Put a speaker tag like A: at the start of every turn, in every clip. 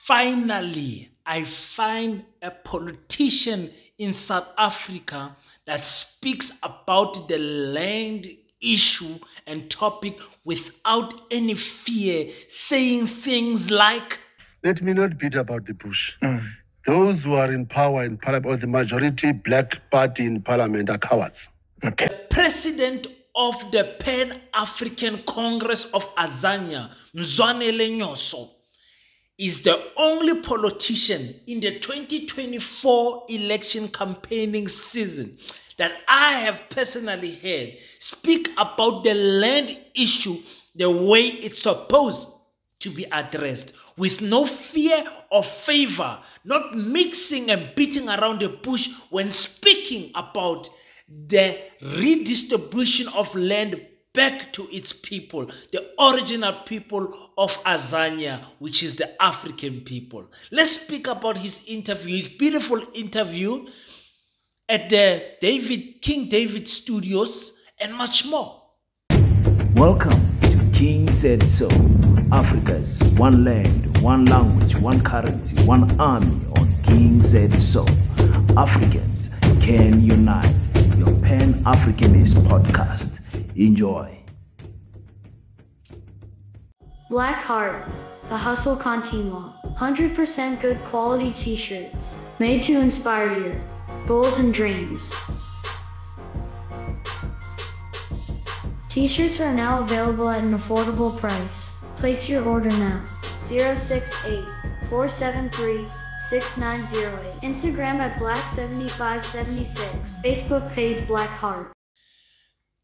A: Finally, I find a politician in South Africa that speaks about the land issue and topic without any fear, saying things like,
B: let me not beat about the bush. Those who are in power in parliament, or the majority black party in parliament, are cowards.
A: Okay. The president of the Pan-African Congress of Azania, Mzwanele Nyhontso, is the only politician in the 2024 election campaigning season that I have personally heard speak about the land issue the way it's supposed to be addressed, with no fear or favor, not mixing and beating around the bush when speaking about the redistribution of land back to its people, the original people of Azania, which is the African people. Let's speak about his interview, his beautiful interview at the King David Studios, and much more.
C: Welcome to King Said So, Africa's one land, one language, one currency, one army on King Said So. Africans can unite. Your Pan-Africanist podcast. Enjoy.
D: Black Heart, the Hustle Continua. 100% good quality t-shirts, made to inspire your goals and dreams. T-shirts are now available at an affordable price. Place your order now. 068-473-6908. Instagram at Black7576. Facebook page Black Heart.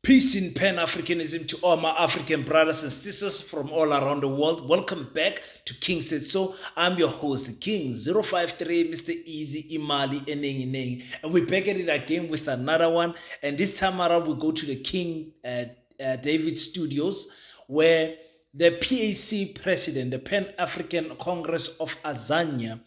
A: Peace in Pan-Africanism to all my African brothers and sisters from all around the world. Welcome back to King Said So. I'm your host, the King 053, Mr. Easy Imali Eneng. And we're back at it again with another one. And this time around, we go to the King David Studios, where the PAC president, the Pan-African Congress of Azania,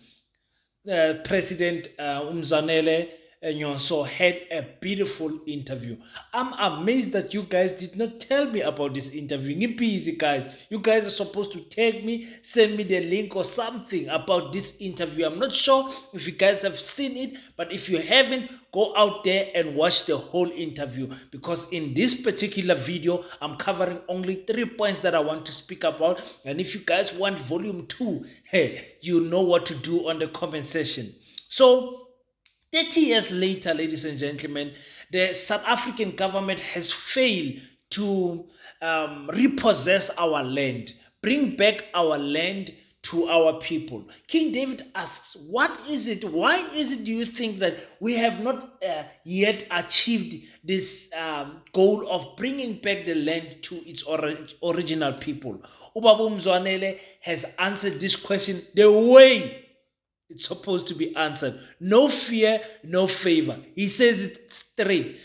A: President Mzwanele Nyhontso, had a beautiful interview. I'm amazed that you guys did not tell me about this interview. Easy, guys. You guys are supposed to tag me, send me the link or something about this interview. I'm not sure if you guys have seen it, but if you haven't, go out there and watch the whole interview, because in this particular video, I'm covering only 3 points that I want to speak about. And if you guys want volume 2, hey, you know what to do on the comment section. So, 30 years later, ladies and gentlemen, the South African government has failed to repossess our land, bring back our land to our people. King David asks, what is it? Why is it, do you think, that we have not yet achieved this goal of bringing back the land to its original people? Ubaba Mzwanele has answered this question the way it's supposed to be answered. No fear, no favor. He says it straight.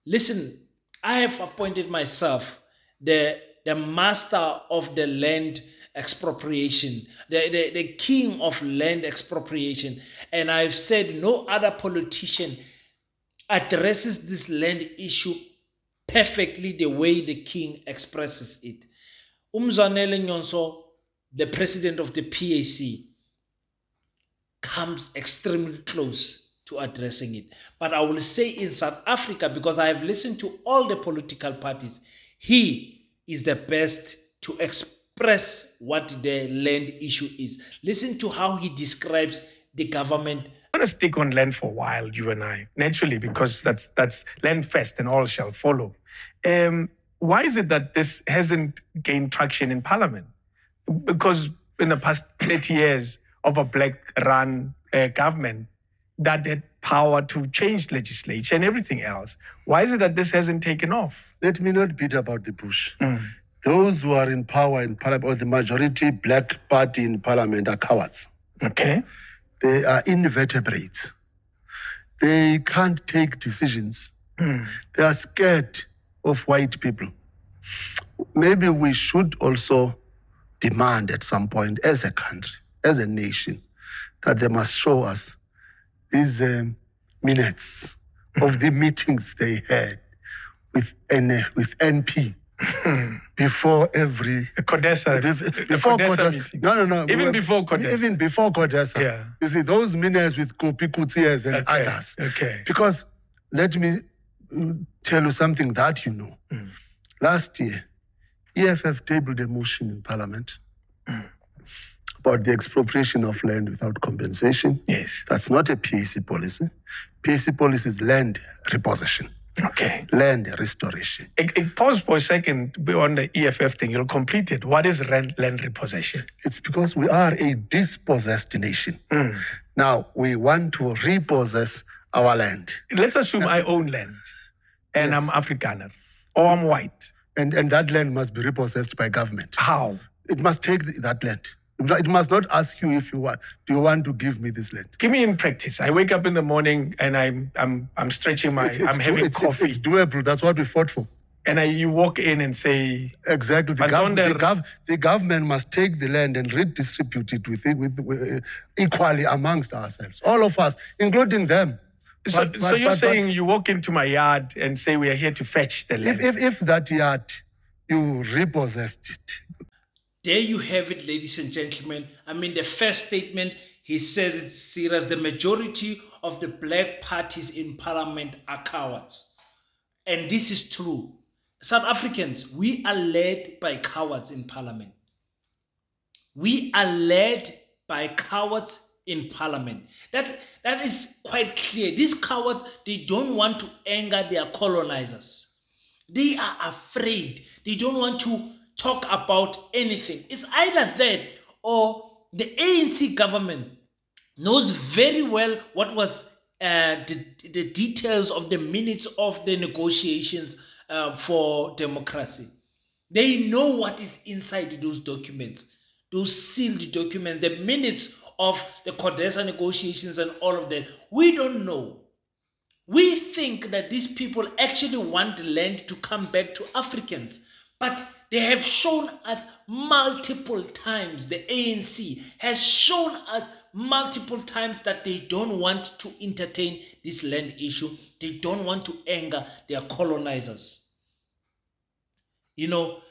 A: Listen, I have appointed myself the master of the land expropriation, the king of land expropriation. And I've said no other politician addresses this land issue perfectly the way the king expresses it. Mzwanele Nyhontso, the president of the PAC, comes extremely close to addressing it. But I will say in South Africa, because I have listened to all the political parties, he is the best to express what the land issue is. Listen to how he describes the government.
E: I'm going to stick on land for a while, you and I, naturally, because that's land first and all shall follow. Why is it that this hasn't gained traction in Parliament? Because in the past 30 years, of a black-run government that had power to change legislature and everything else. Why is it that this hasn't taken off?
B: Let me not beat about the bush. Those who are in power in parliament, or the majority black party in parliament, are cowards.
E: Okay.
B: They are invertebrates. They can't take decisions. They are scared of white people. Maybe we should also demand at some point, as a country, as a nation, that they must show us these minutes of the meetings they had with NP before every
E: Codesa,
B: before
E: Codesa
B: Codesa.
E: meeting.
B: No.
E: Even before Codesa.
B: Even before Codesa.
E: Yeah.
B: You see, those ministers with Kopi Kutias and others.
E: Okay.
B: Because let me tell you something that you know. Last year, EFF tabled a motion in Parliament about the expropriation of land without compensation.
E: Yes.
B: That's not a PAC policy. PAC policy is land repossession.
E: Okay.
B: Land restoration.
E: Pause for a second on the EFF thing. You'll complete it. What is land repossession?
B: It's because we are a dispossessed nation. Now, we want to repossess our land.
E: Let's assume I own land and
B: Yes.
E: I'm Afrikaner or I'm white.
B: And that land must be repossessed by government.
E: How?
B: It must take that land. It must not ask you if you want, do you want to give me this land?
E: Give me in practice. I wake up in the morning and I'm stretching my, I'm having coffee.
B: It's doable. That's what we fought for.
E: And you walk in and say...
B: Exactly. The government must take the land and redistribute it with equally amongst ourselves. All of us, including them.
E: So you're saying you walk into my yard and say we are here to fetch the land?
B: If that yard, you repossessed it.
A: There you have it, ladies and gentlemen. I mean, the first statement, he says it's serious. The majority of the black parties in parliament are cowards. And this is true. South Africans, we are led by cowards in parliament. We are led by cowards in parliament. That is quite clear. These cowards, they don't want to anger their colonizers. They are afraid. They don't want to talk about anything. It's either that or the ANC government knows very well what was the details of the minutes of the negotiations for democracy. They know what is inside those documents, those sealed documents, the minutes of the Codesa negotiations and all of that. We don't know. We think that these people actually want the land to come back to Africans, but they have shown us multiple times, the ANC has shown us multiple times that they don't want to entertain this land issue. They don't want to anger their colonizers. You know,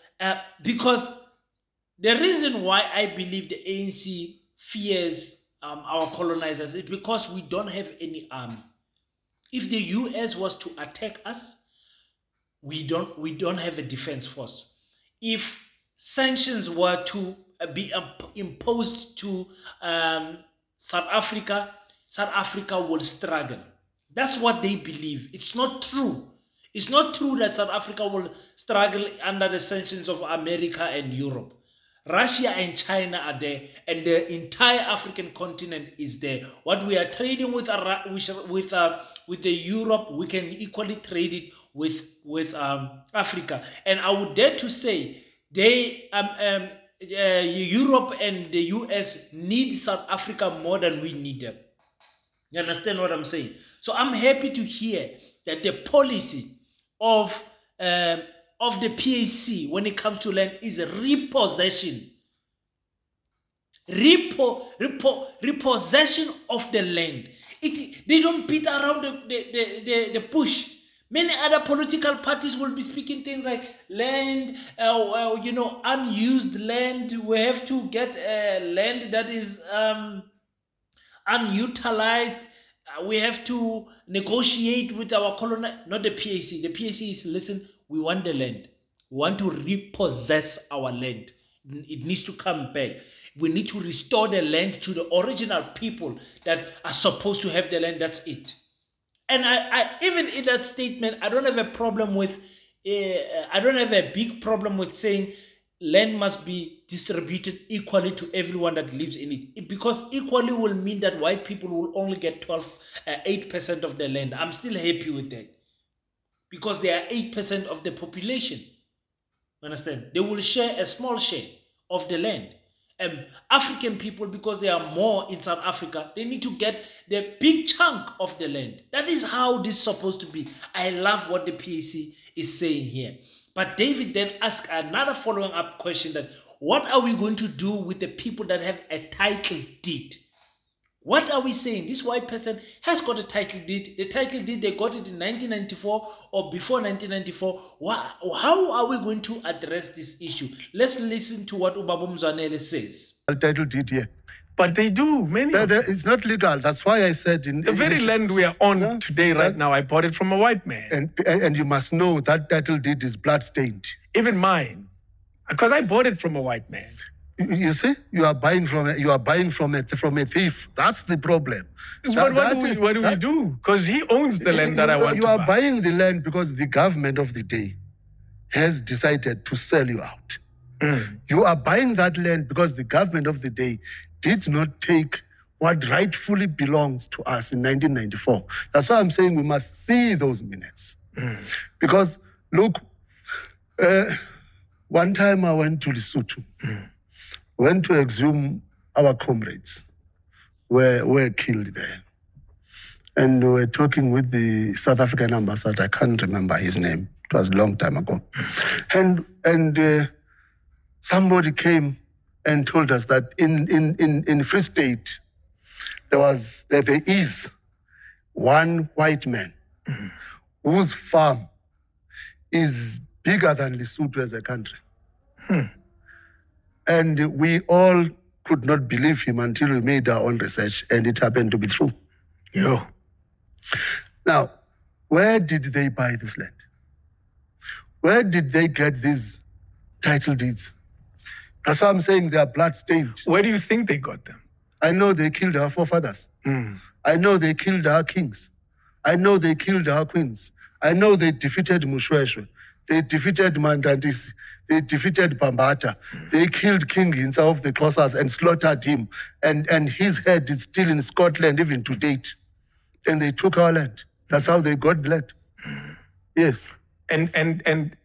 A: because the reason why I believe the ANC fears our colonizers is because we don't have any army. If the US was to attack us, we don't have a defense force. If sanctions were to be imposed to South Africa will struggle. That's what they believe. It's not true. It's not true that South Africa will struggle under the sanctions of America and Europe. Russia and China are there, and the entire African continent is there. What we are trading with the Europe, we can equally trade it with Africa. And I would dare to say they Europe and the US need South Africa more than we need them. You understand what I'm saying? So I'm happy to hear that the policy of the PAC when it comes to land is repossession. Repossession of the land. They don't beat around the bush. Many other political parties will be speaking things like land, unused land. We have to get land that is unutilized. We have to negotiate with our colonial, not the PAC. The PAC is, listen, we want the land. We want to repossess our land. It needs to come back. We need to restore the land to the original people that are supposed to have the land. That's it. And I even in that statement, I don't have a problem with, I don't have a big problem with saying land must be distributed equally to everyone that lives in it. Because equally will mean that white people will only get 8% of the land. I'm still happy with that. Because they are 8% of the population. Understand? They will share a small share of the land. And African people, because they are more in South Africa, they need to get the big chunk of the land. That is how this is supposed to be. I love what the PAC is saying here. But David then asked another following up question that, what are we going to do with the people that have a title deed? What are we saying? This white person has got a title deed. The title deed, they got it in 1994 or before 1994. How are we going to address this issue? Let's listen to what Ubaba Mzwanele says.
B: Title deed here.
E: But they do, many of them.
B: It's not legal. That's why I said
E: the very land we are on today, right now, I bought it from a white man.
B: And you must know that title deed is blood-stained.
E: Even mine. Because I bought it from a white man.
B: You see, you are buying from a thief. That's the problem.
E: But what do we do? Because he owns the land that I want to buy.
B: You are buying the land because the government of the day has decided to sell you out. You are buying that land because the government of the day did not take what rightfully belongs to us in 1994. That's why I'm saying we must see those minutes. Because, look, one time I went to Lesotho, went to exhume our comrades were killed there. And we were talking with the South African ambassador. I can't remember his name. It was a long time ago. And somebody came and told us that in Free State, there is one white man whose farm is bigger than Lesotho as a country. And we all could not believe him until we made our own research, and it happened to be true.
E: Yeah.
B: Now, where did they buy this land? Where did they get these title deeds? That's why I'm saying they are blood-stained.
E: Where do you think they got them?
B: I know they killed our forefathers. I know they killed our kings. I know they killed our queens. I know they defeated Mushweshwe. They defeated Mandandisi. They defeated Bambata. They killed King Hinsa of the Xhosas and slaughtered him. And his head is still in Scotland even to date. And they took our land. That's how they got the land. Yes.
E: And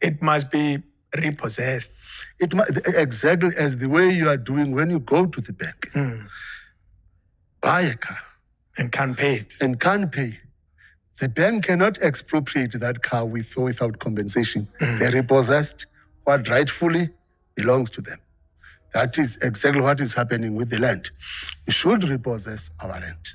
E: it must be repossessed.
B: Exactly as the way you are doing when you go to the bank. Buy a car.
E: And can't pay it.
B: And can't pay. The bank cannot expropriate that car with or without compensation. They're repossessed. What rightfully belongs to them. That is exactly what is happening with the land. We should repossess our land.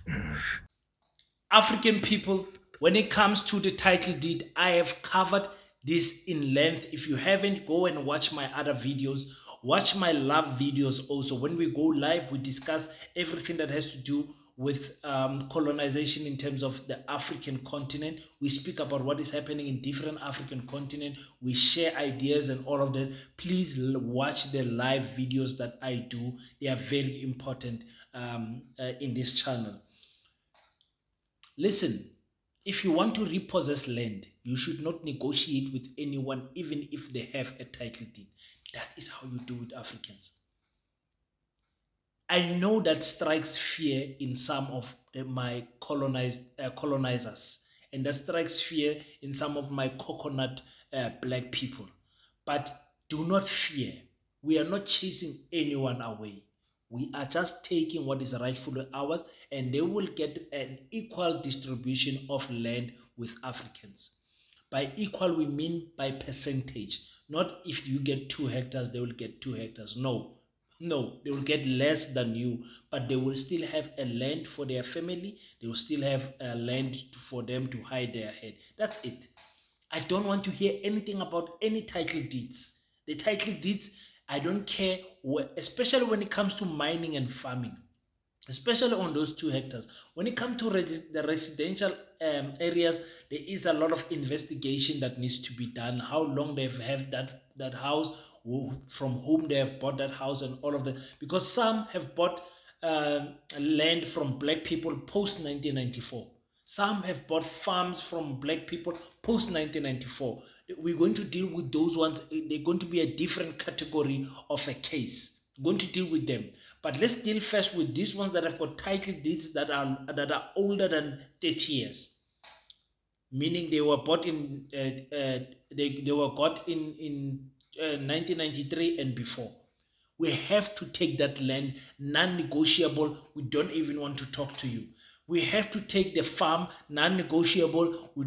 A: African people, when it comes to the title deed, I have covered this in length. If you haven't, go and watch my other videos. Watch my love videos also. When we go live, we discuss everything that has to do with colonization in terms of the African continent. We speak about what is happening in different African continents. We share ideas and all of that. Please watch the live videos that I do. They are very important in this channel. Listen, if you want to repossess land, you should not negotiate with anyone, even if they have a title deed. That is how you do with Africans. I know that strikes fear in some of my colonizers, and that strikes fear in some of my coconut black people. But do not fear. We are not chasing anyone away. We are just taking what is rightfully ours, and they will get an equal distribution of land with Africans. By equal, we mean by percentage. Not if you get 2 hectares, they will get 2 hectares. No, they will get less than you, but they will still have a land for their family. They will still have a land for them to hide their head. That's it. I don't want to hear anything about any title deeds. The title deeds, I don't care, especially when it comes to mining and farming, especially on those 2 hectares. When it comes to the residential areas, there is a lot of investigation that needs to be done. How long they've had that house, from whom they have bought that house, and all of that. Because some have bought land from black people post 1994. Some have bought farms from black people post 1994. We're going to deal with those ones. They're going to be a different category of a case. We're going to deal with them. But let's deal first with these ones that have got title deeds that are older than 30 years. Meaning they were bought in they were got in 1993 and before. We have to take that land, non-negotiable. We don't even want to talk to you. We have to take the farm, non-negotiable. We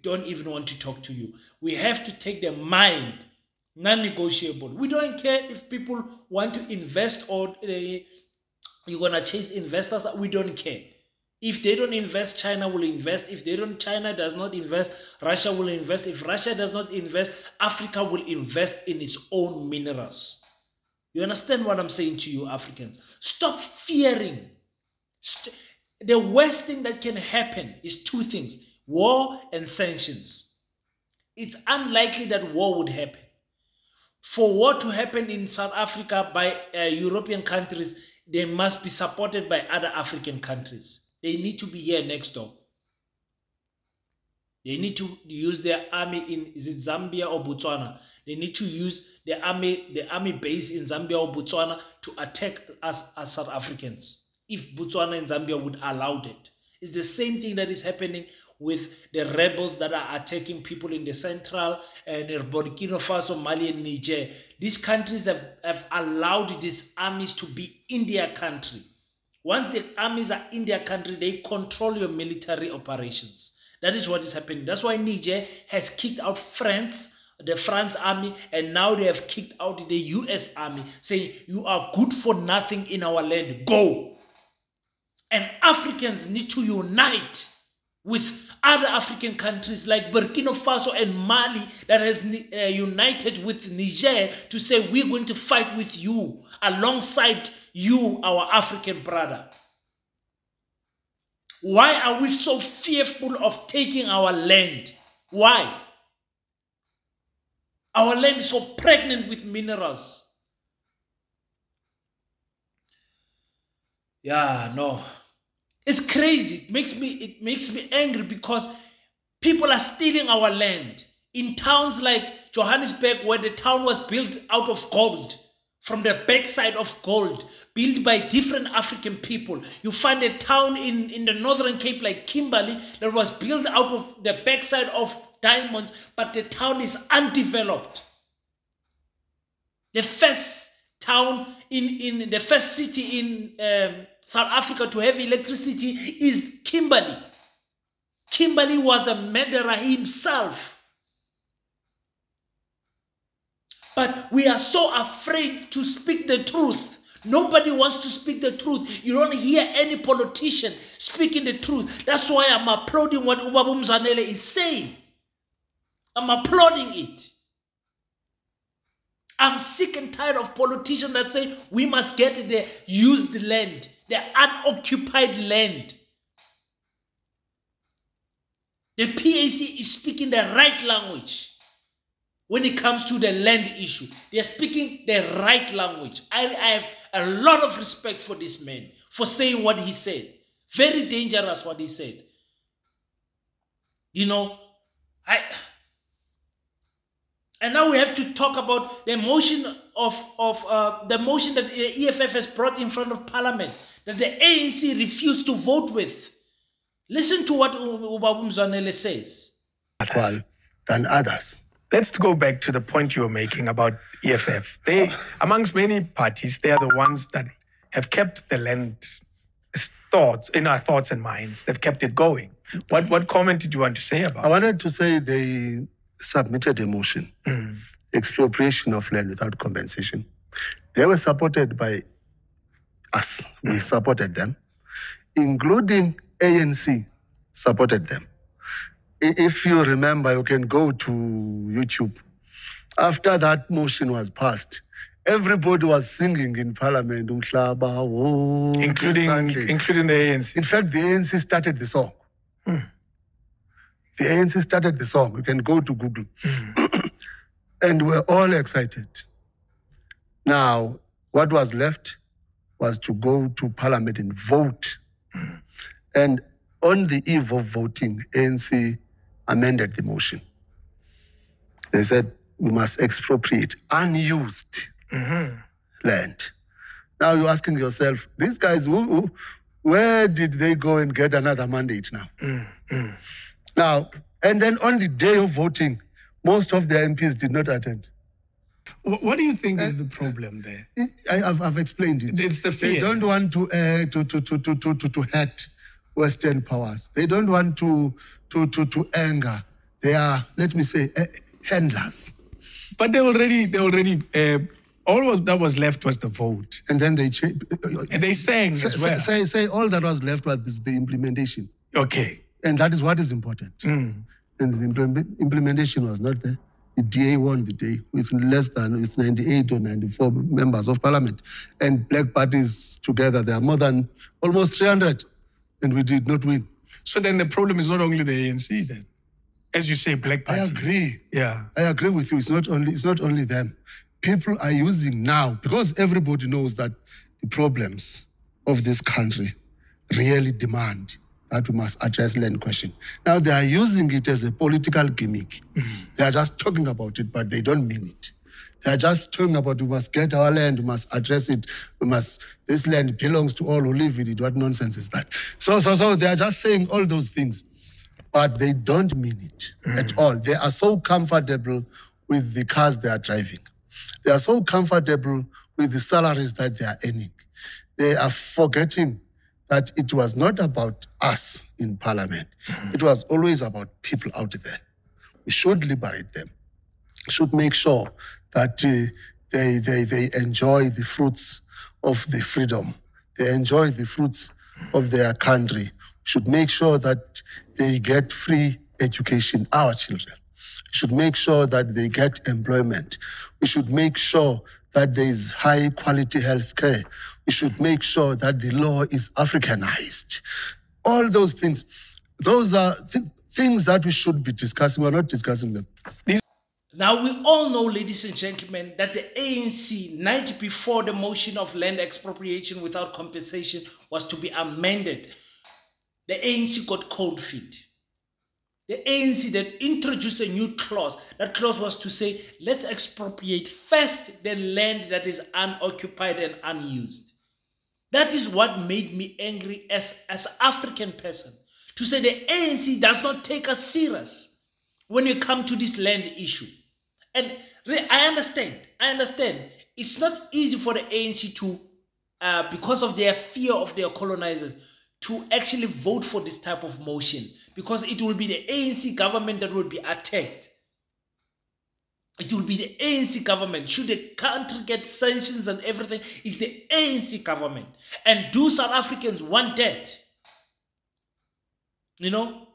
A: don't even want to talk to you. We have to take the mine, non-negotiable. We don't care if people want to invest or You're going to chase investors. We don't care. If they don't invest, China will invest. If China does not invest, Russia will invest. If Russia does not invest, Africa will invest in its own minerals. You understand what I'm saying to you, Africans? Stop fearing. The worst thing that can happen is two things: war and sanctions. It's unlikely that war would happen. For war to happen in South Africa by European countries, they must be supported by other African countries. They need to be here next door. They need to use their army in, is it Zambia or Botswana? They need to use the army base in Zambia or Botswana to attack us as South Africans, if Botswana and Zambia would allow it. It's the same thing that is happening with the rebels that are attacking people in the central and Burkina Faso, Mali, and Niger. These countries have allowed these armies to be in their country. Once the armies are in their country, they control your military operations. That is what is happening. That's why Niger has kicked out France, the France army, and now they have kicked out the US army, saying, you are good for nothing in our land, go. And Africans need to unite with other African countries like Burkina Faso and Mali that has united with Niger to say, we're going to fight with you, alongside you, our African brother. Why are we so fearful of taking our land? Why? Our land is so pregnant with minerals. Yeah, no. It's crazy. It makes me angry because people are stealing our land. In towns like Johannesburg, where the town was built out of gold, from the backside of gold, built by different African people. You find a town in the Northern Cape like Kimberley that was built out of the backside of diamonds, but the town is undeveloped. The first town in the first city in South Africa to have electricity is Kimberley. Kimberley was a murderer himself. But we are so afraid to speak the truth. Nobody wants to speak the truth. You don't hear any politician speaking the truth. That's why I'm applauding what Mzwanele is saying. I'm applauding it. I'm sick and tired of politicians that say we must get the used land, the unoccupied land. The PAC is speaking the right language. When it comes to the land issue, they are speaking the right language. I have a lot of respect for this man, for saying what he said. Very dangerous what he said. You know, and now we have to talk about the motion the motion that the EFF has brought in front of Parliament, that the ANC refused to vote with. Listen to what Mzwanele says.
B: Than others.
E: Let's go back to the point you were making about EFF. They, amongst many parties, they are the ones that have kept the land thoughts in our thoughts and minds. They've kept it going. What comment did you want to say about it?
B: I wanted to say they submitted a motion, expropriation of land without compensation. They were supported by us. We supported them, including ANC supported them. If you remember, you can go to YouTube. After that motion was passed, everybody was singing in Parliament, including
E: the ANC.
B: In fact, the ANC started the song. The ANC started the song. You can go to Google. And we're all excited. Now, what was left was to go to Parliament and vote. And on the eve of voting, ANC amended the motion. They said we must expropriate unused land. Now you're asking yourself, these guys, where did they go and get another mandate now? Now, and then on the day of voting, most of the MPs did not attend.
E: What do you think is the problem there?
B: I've explained it.
E: It's the fear.
B: They don't want to hurt Western powers. They don't want to anger. They are, let me say, handlers.
E: But they already All that was left was the vote.
B: And then they
E: And they sang as well.
B: Say all that was left was the implementation.
E: Okay.
B: And that is what is important. And the implementation was not there. The DA won the day with 98 or 94 members of parliament. And black parties together, there are more than almost 300. And we did not win.
E: So then the problem is not only the ANC then. As you say, black parties.
B: I agree.
E: Yeah.
B: I agree with you. It's not only them. People are using now, because everybody knows that the problems of this country really demand that we must address land question. Now they are using it as a political gimmick. They are just talking about it, but they don't mean it. They are just talking about we must get our land, we must address it, this land belongs to all who live in it. What nonsense is that? So they are just saying all those things, but they don't mean it at all. They are so comfortable with the cars they are driving. They are so comfortable with the salaries that they are earning. They are forgetting that it was not about us in parliament. It was always about people out there. We should liberate them. We should make sure that they enjoy the fruits of the freedom. They enjoy the fruits of their country. We should make sure that they get free education, our children. We should make sure that they get employment. We should make sure that there is high quality health care. We should make sure that the law is Africanized. All those things, those are things that we should be discussing. We're not discussing them.
A: Now, we all know, ladies and gentlemen, that the ANC, night before the motion of land expropriation without compensation was to be amended, the ANC got cold feet. The ANC that introduced a new clause. That clause was to say, let's expropriate first the land that is unoccupied and unused. That is what made me angry as African person. To say the ANC does not take us serious when you come to this land issue. And I understand. It's not easy for the ANC to, because of their fear of their colonizers, to actually vote for this type of motion, because it will be the ANC government that will be attacked. It will be the ANC government. Should the country get sanctions and everything, it's the ANC government. And do South Africans want that? You know,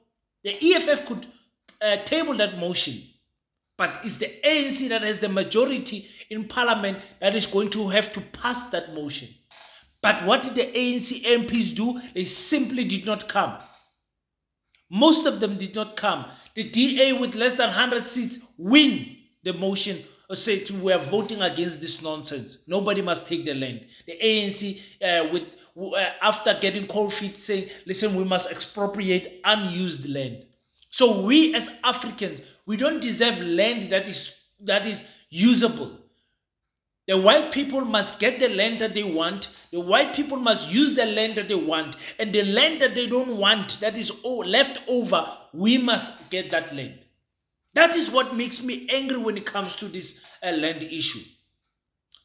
A: the EFF could table that motion, but it's the ANC that has the majority in parliament that is going to have to pass that motion. But what did the ANC MPs do? They simply did not come. Most of them did not come. The DA with less than 100 seats win the motion or say we are voting against this nonsense. Nobody must take the land. The ANC after getting cold feet saying, listen, we must expropriate unused land. So we as Africans, we don't deserve land that is usable. The white people must get the land that they want. The white people must use the land that they want. And the land that they don't want, that is left over, we must get that land. That is what makes me angry when it comes to this land issue.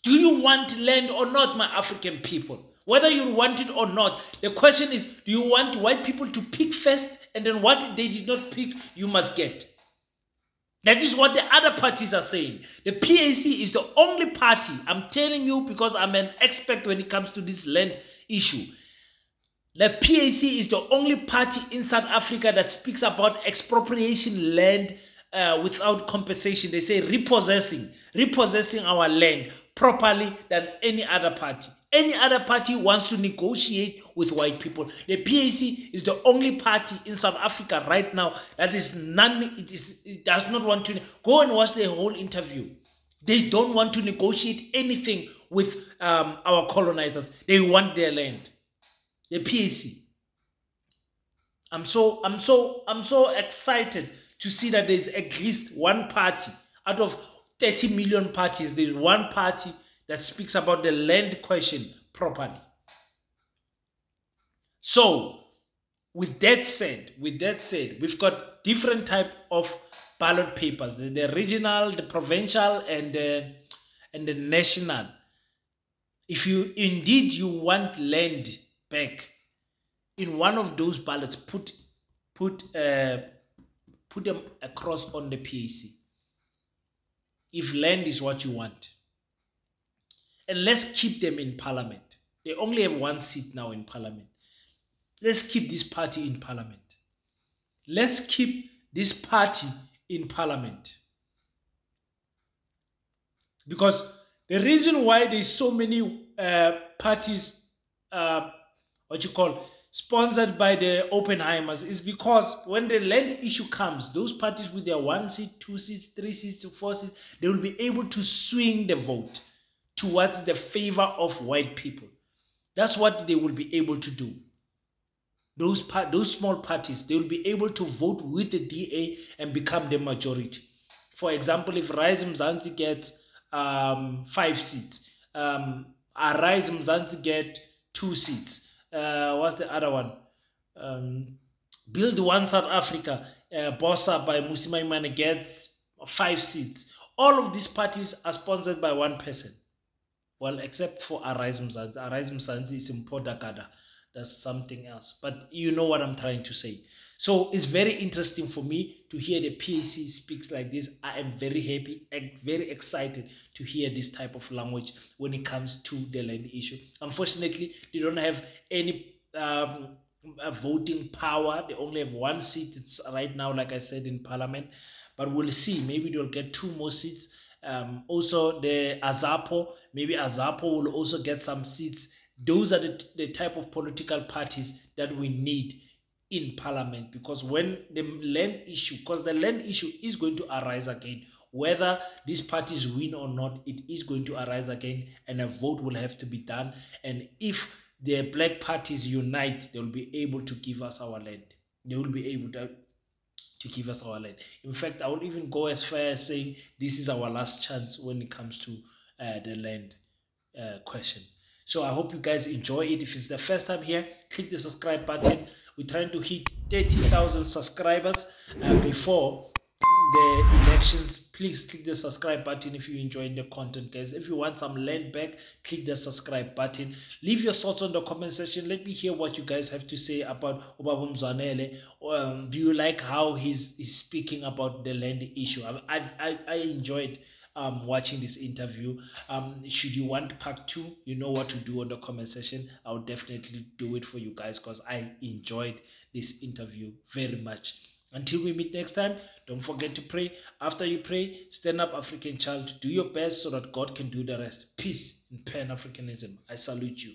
A: Do you want land or not, my African people? Whether you want it or not, the question is, do you want white people to pick first, and then what they did not pick, you must get? That is what the other parties are saying. The PAC is the only party, I'm telling you because I'm an expert when it comes to this land issue. The PAC is the only party in South Africa that speaks about expropriation land without compensation. They say repossessing our land properly than any other party. Any other party wants to negotiate with white people. The PAC is the only party in South Africa right now that is it does not want to go and watch the whole interview. They don't want to negotiate anything with our colonizers. They want their land. The PAC. I'm so excited to see that there's at least one party out of 30 million parties. There's one party that speaks about the land question properly. So, with that said, we've got different type of ballot papers: the regional, the provincial, and the national. If you indeed want land back, in one of those ballots, put them across on the PAC. If land is what you want. And let's keep them in parliament. They only have one seat now in parliament. Let's keep this party in parliament. Let's keep this party in parliament. Because the reason why there's so many parties, sponsored by the Oppenheimers is because when the land issue comes, those parties with their 1 seat, 2 seats, 3 seats, 4 seats, they will be able to swing the vote towards the favor of white people. That's what they will be able to do. Those small parties, they will be able to vote with the DA and become the majority. For example, if Rise Mzansi gets 5 seats, Arise Mzansi get 2 seats. What's the other one? Build One South Africa, Bossa by Musimaimane gets 5 seats. All of these parties are sponsored by one person. Well, except for Arise Mzansi. Arise Mzansi is in Podakada. That's something else. But you know what I'm trying to say. So it's very interesting for me to hear the PAC speaks like this. I am very happy and very excited to hear this type of language when it comes to the land issue. Unfortunately, they don't have any voting power. They only have 1 seat. It's right now, like I said, in parliament. But we'll see. Maybe they'll get 2 more seats. Also, the Azapo, maybe Azapo will also get some seats. Those are the type of political parties that we need in parliament, because when the land issue, because the land issue is going to arise again, whether these parties win or not, it is going to arise again, and a vote will have to be done. And if the black parties unite, they will be able to give us our land. They will be able to give us our land. In fact, I will even go as far as saying this is our last chance when it comes to the land question. So I hope you guys enjoy it. If it's the first time here, click the subscribe button. We're trying to hit 30,000 subscribers before the elections. Please click the subscribe button if you're enjoying the content, guys. If you want some land back, click the subscribe button. Leave your thoughts on the comment section. Let me hear what you guys have to say about Ubaba Mzwanele. Do you like how he's speaking about the land issue? I enjoyed watching this interview. Should you want part 2, you know what to do on the comment section. I'll definitely do it for you guys because I enjoyed this interview very much. Until we meet next time, don't forget to pray. After you pray, stand up, African child. Do your best so that God can do the rest. Peace and Pan-Africanism. I salute you.